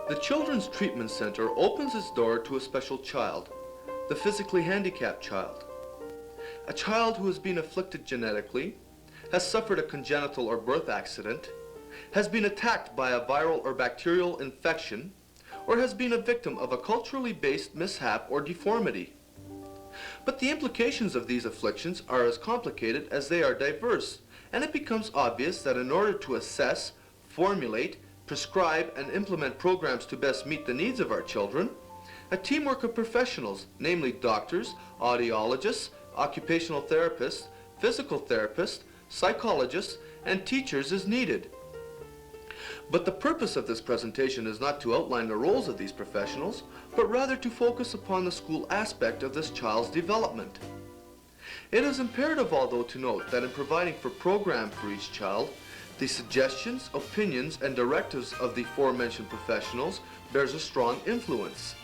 The Children's Treatment Center opens its door to a special child, the physically handicapped child. A child who has been afflicted genetically, has suffered a congenital or birth accident, has been attacked by a viral or bacterial infection, or has been a victim of a culturally based mishap or deformity. But the implications of these afflictions are as complicated as they are diverse, and it becomes obvious that in order to assess, formulate, prescribe, and implement programs to best meet the needs of our children, a teamwork of professionals, namely doctors, audiologists, occupational therapists, physical therapists, psychologists, and teachers is needed. But the purpose of this presentation is not to outline the roles of these professionals, but rather to focus upon the school aspect of this child's development. It is imperative, although, to note that in providing for program for each child, the suggestions, opinions, and directives of the aforementioned professionals bears a strong influence.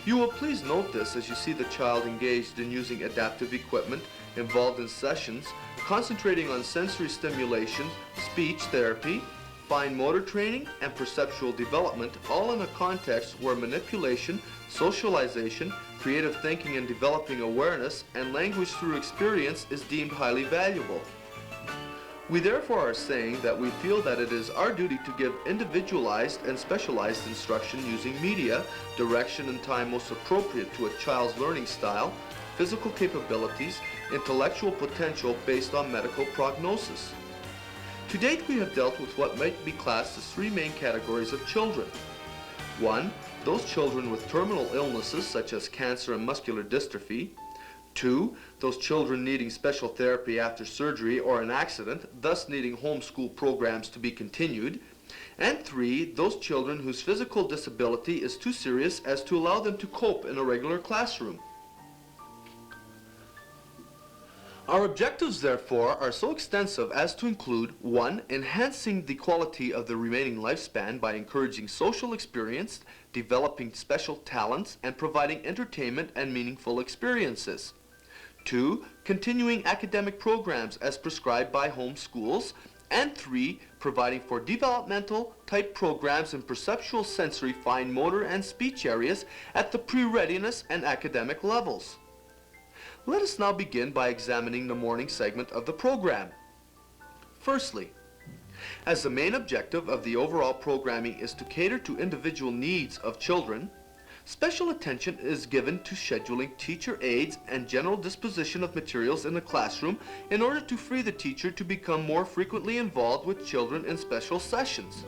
You will please note this as you see the child engaged in using adaptive equipment, involved in sessions, concentrating on sensory stimulation, speech therapy, fine motor training, and perceptual development, all in a context where manipulation, socialization, creative thinking and developing awareness, and language through experience is deemed highly valuable. We therefore are saying that we feel that it is our duty to give individualized and specialized instruction using media, direction, and time most appropriate to a child's learning style, physical capabilities, intellectual potential based on medical prognosis. To date, we have dealt with what might be classed as three main categories of children. 1. Those children with terminal illnesses such as cancer and muscular dystrophy. 2. Those children needing special therapy after surgery or an accident, thus needing homeschool programs to be continued. And 3. Those children whose physical disability is too serious as to allow them to cope in a regular classroom. Our objectives, therefore, are so extensive as to include 1. Enhancing the quality of the remaining lifespan by encouraging social experience, developing special talents, and providing entertainment and meaningful experiences. 2. Continuing academic programs as prescribed by home schools. And 3. Providing for developmental type programs in perceptual, sensory, fine motor, and speech areas at the pre-readiness and academic levels. Let us now begin by examining the morning segment of the program. Firstly, as the main objective of the overall programming is to cater to individual needs of children, special attention is given to scheduling teacher aids and general disposition of materials in the classroom in order to free the teacher to become more frequently involved with children in special sessions.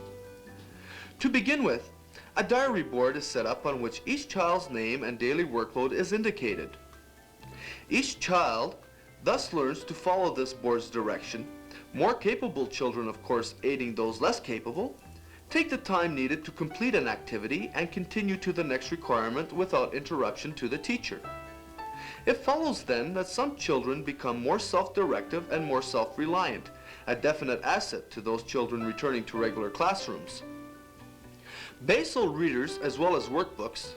To begin with, a diary board is set up on which each child's name and daily workload is indicated. Each child thus learns to follow this board's direction. More capable children, of course, aiding those less capable, take the time needed to complete an activity and continue to the next requirement without interruption to the teacher. It follows then that some children become more self-directive and more self-reliant, a definite asset to those children returning to regular classrooms. Basal readers as well as workbooks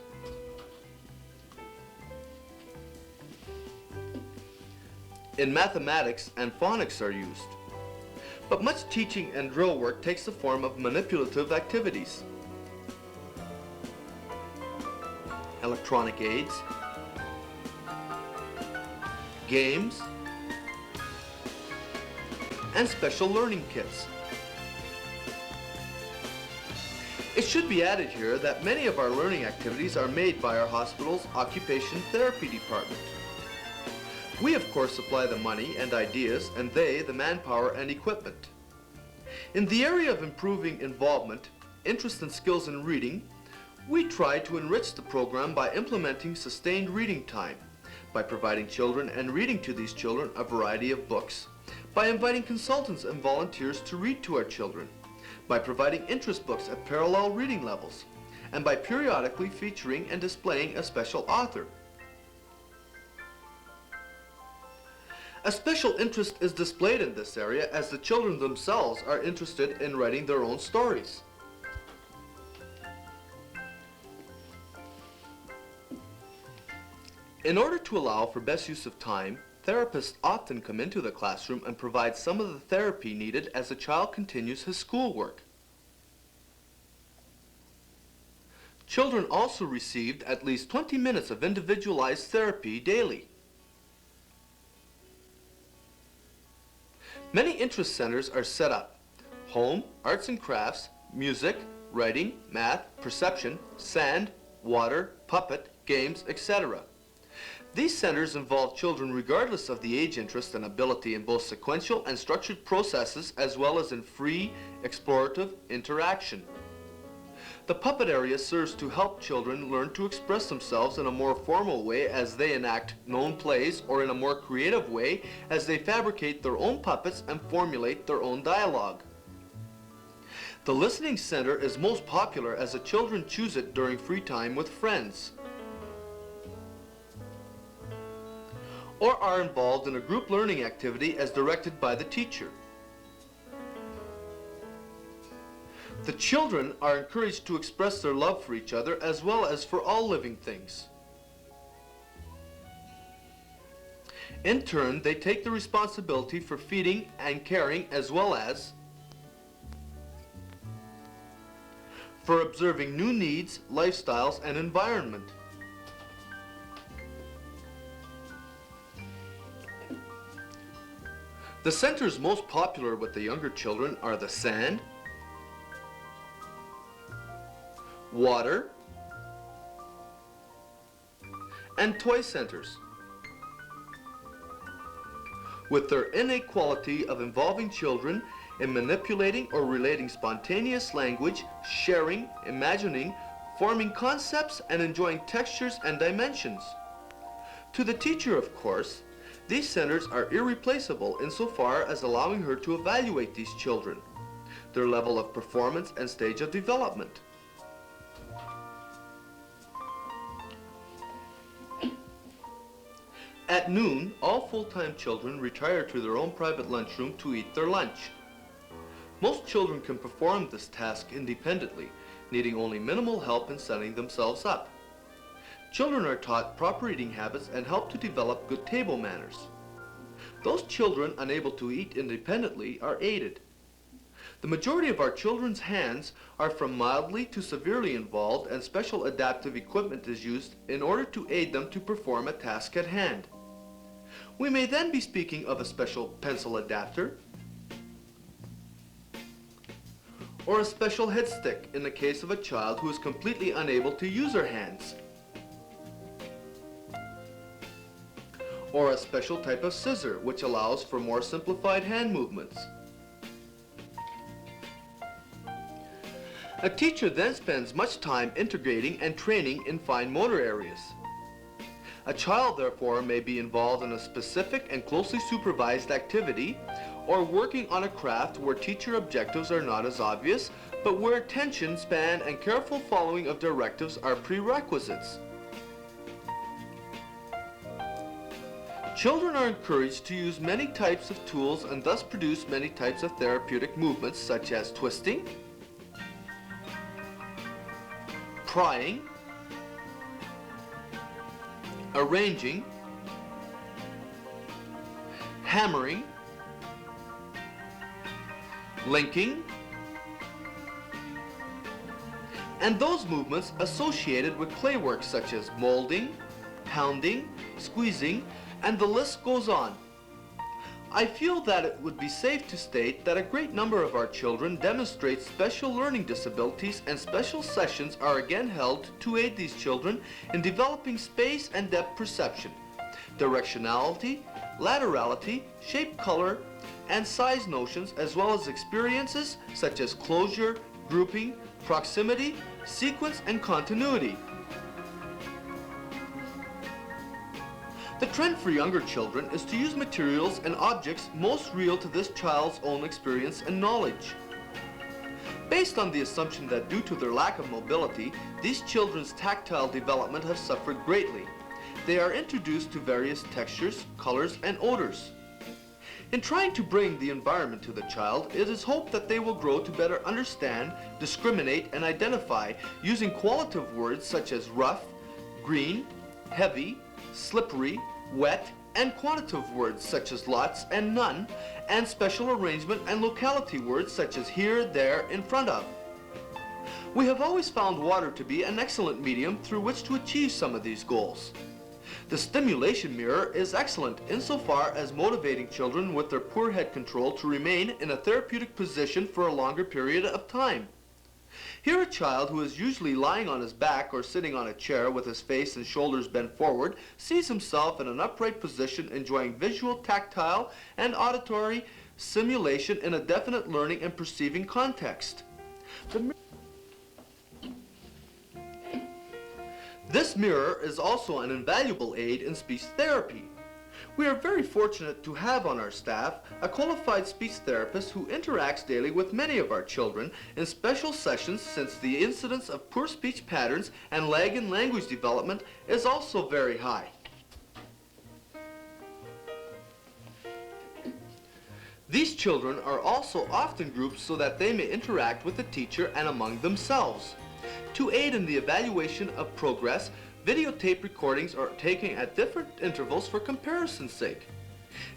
in mathematics and phonics are used. But much teaching and drill work takes the form of manipulative activities. Electronic aids, games, and special learning kits. It should be added here that many of our learning activities are made by our hospital's occupation therapy department. We, of course, supply the money and ideas, and they the manpower and equipment. In the area of improving involvement, interest and skills in reading, we try to enrich the program by implementing sustained reading time, by providing children and reading to these children a variety of books, by inviting consultants and volunteers to read to our children, by providing interest books at parallel reading levels, and by periodically featuring and displaying a special author. A special interest is displayed in this area as the children themselves are interested in writing their own stories. In order to allow for best use of time, therapists often come into the classroom and provide some of the therapy needed as the child continues his schoolwork. Children also received at least 20 minutes of individualized therapy daily. Many interest centers are set up: home, arts and crafts, music, writing, math, perception, sand, water, puppet, games, etc. These centers involve children regardless of the age, interest, and ability in both sequential and structured processes, as well as in free, explorative interaction. The puppet area serves to help children learn to express themselves in a more formal way as they enact known plays, or in a more creative way as they fabricate their own puppets and formulate their own dialogue. The listening center is most popular as the children choose it during free time with friends, or are involved in a group learning activity as directed by the teacher. The children are encouraged to express their love for each other as well as for all living things. In turn, they take the responsibility for feeding and caring, as well as for observing new needs, lifestyles, and environment. The centers most popular with the younger children are the sand, water, and toy centers. With their innate quality of involving children in manipulating or relating spontaneous language, sharing, imagining, forming concepts, and enjoying textures and dimensions. To the teacher, of course, these centers are irreplaceable insofar as allowing her to evaluate these children, their level of performance and stage of development. At noon, all full-time children retire to their own private lunchroom to eat their lunch. Most children can perform this task independently, needing only minimal help in setting themselves up. Children are taught proper eating habits and help to develop good table manners. Those children unable to eat independently are aided. The majority of our children's hands are from mildly to severely involved, and special adaptive equipment is used in order to aid them to perform a task at hand. We may then be speaking of a special pencil adapter, or a special head stick in the case of a child who is completely unable to use her hands, or a special type of scissor which allows for more simplified hand movements. A teacher then spends much time integrating and training in fine motor areas. A child, therefore, may be involved in a specific and closely supervised activity, or working on a craft where teacher objectives are not as obvious, but where attention span and careful following of directives are prerequisites. Children are encouraged to use many types of tools and thus produce many types of therapeutic movements, such as twisting, prying, arranging, hammering, linking, and those movements associated with clay work such as molding, pounding, squeezing, and the list goes on. I feel that it would be safe to state that a great number of our children demonstrate special learning disabilities, and special sessions are again held to aid these children in developing space and depth perception, directionality, laterality, shape, color, and size notions, as well as experiences such as closure, grouping, proximity, sequence, and continuity. The trend for younger children is to use materials and objects most real to this child's own experience and knowledge. Based on the assumption that due to their lack of mobility, these children's tactile development has suffered greatly, they are introduced to various textures, colors, and odors. In trying to bring the environment to the child, it is hoped that they will grow to better understand, discriminate, and identify using qualitative words such as rough, green, heavy, slippery, wet, and quantitative words such as lots and none, and special arrangement and locality words such as here, there, in front of. We have always found water to be an excellent medium through which to achieve some of these goals. The stimulation mirror is excellent insofar as motivating children with their poor head control to remain in a therapeutic position for a longer period of time. Here a child who is usually lying on his back or sitting on a chair with his face and shoulders bent forward sees himself in an upright position enjoying visual, tactile, and auditory stimulation in a definite learning and perceiving context. This mirror is also an invaluable aid in speech therapy. We are very fortunate to have on our staff a qualified speech therapist who interacts daily with many of our children in special sessions, since the incidence of poor speech patterns and lag in language development is also very high. These children are also often grouped so that they may interact with the teacher and among themselves. To aid in the evaluation of progress, videotape recordings are taken at different intervals for comparison's sake.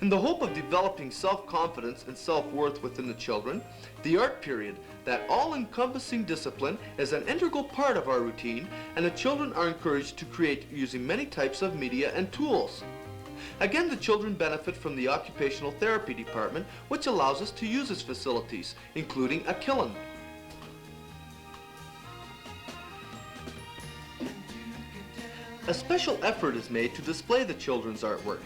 In the hope of developing self-confidence and self-worth within the children, the art period, that all-encompassing discipline, is an integral part of our routine, and the children are encouraged to create using many types of media and tools. Again, the children benefit from the occupational therapy department, which allows us to use its facilities, including a kiln. A special effort is made to display the children's artwork.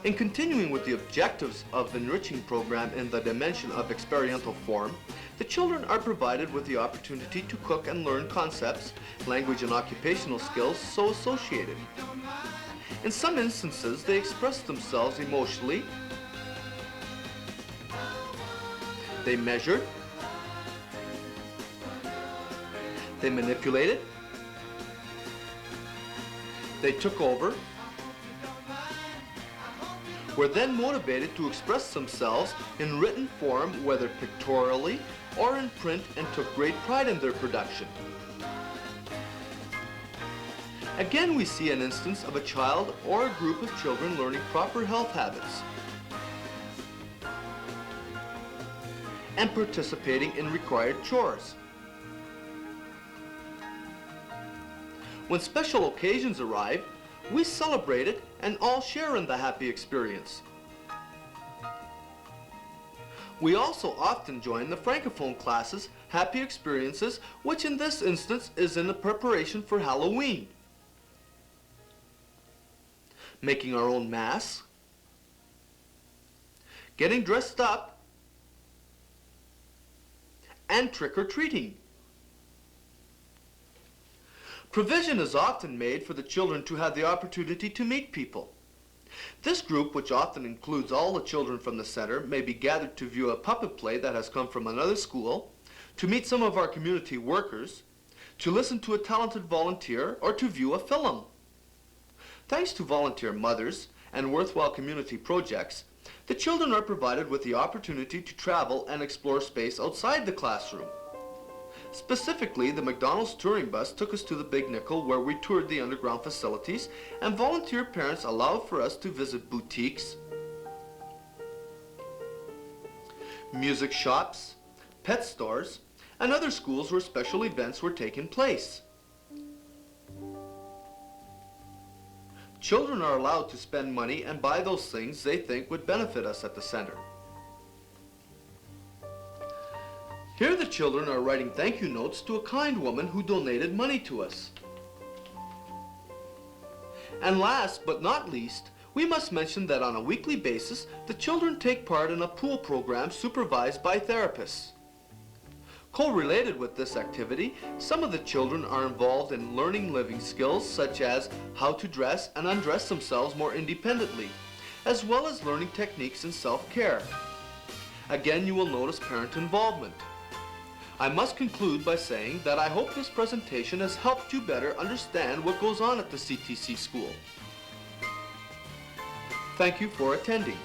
In continuing with the objectives of the enriching program in the dimension of experiential form, the children are provided with the opportunity to cook and learn concepts, language and occupational skills so associated. In some instances, they express themselves emotionally, they measured, they manipulated, they took over, were then motivated to express themselves in written form, whether pictorially or in print, and took great pride in their production. Again, we see an instance of a child or a group of children learning proper health habits and participating in required chores. When special occasions arrive, we celebrate it and all share in the happy experience. We also often join the Francophone classes' happy experiences, which in this instance is in the preparation for Halloween. Making our own masks, getting dressed up, and trick-or-treating. Provision is often made for the children to have the opportunity to meet people. This group, which often includes all the children from the center, may be gathered to view a puppet play that has come from another school, to meet some of our community workers, to listen to a talented volunteer, or to view a film. Thanks to volunteer mothers and worthwhile community projects, the children are provided with the opportunity to travel and explore space outside the classroom. Specifically, the McDonald's touring bus took us to the Big Nickel, where we toured the underground facilities, and volunteer parents allowed for us to visit boutiques, music shops, pet stores, and other schools where special events were taking place. Children are allowed to spend money and buy those things they think would benefit us at the center. Here the children are writing thank you notes to a kind woman who donated money to us. And last but not least, we must mention that on a weekly basis, the children take part in a pool program supervised by therapists. Co-related with this activity, some of the children are involved in learning living skills such as how to dress and undress themselves more independently, as well as learning techniques in self-care. Again, you will notice parent involvement. I must conclude by saying that I hope this presentation has helped you better understand what goes on at the CTC school. Thank you for attending.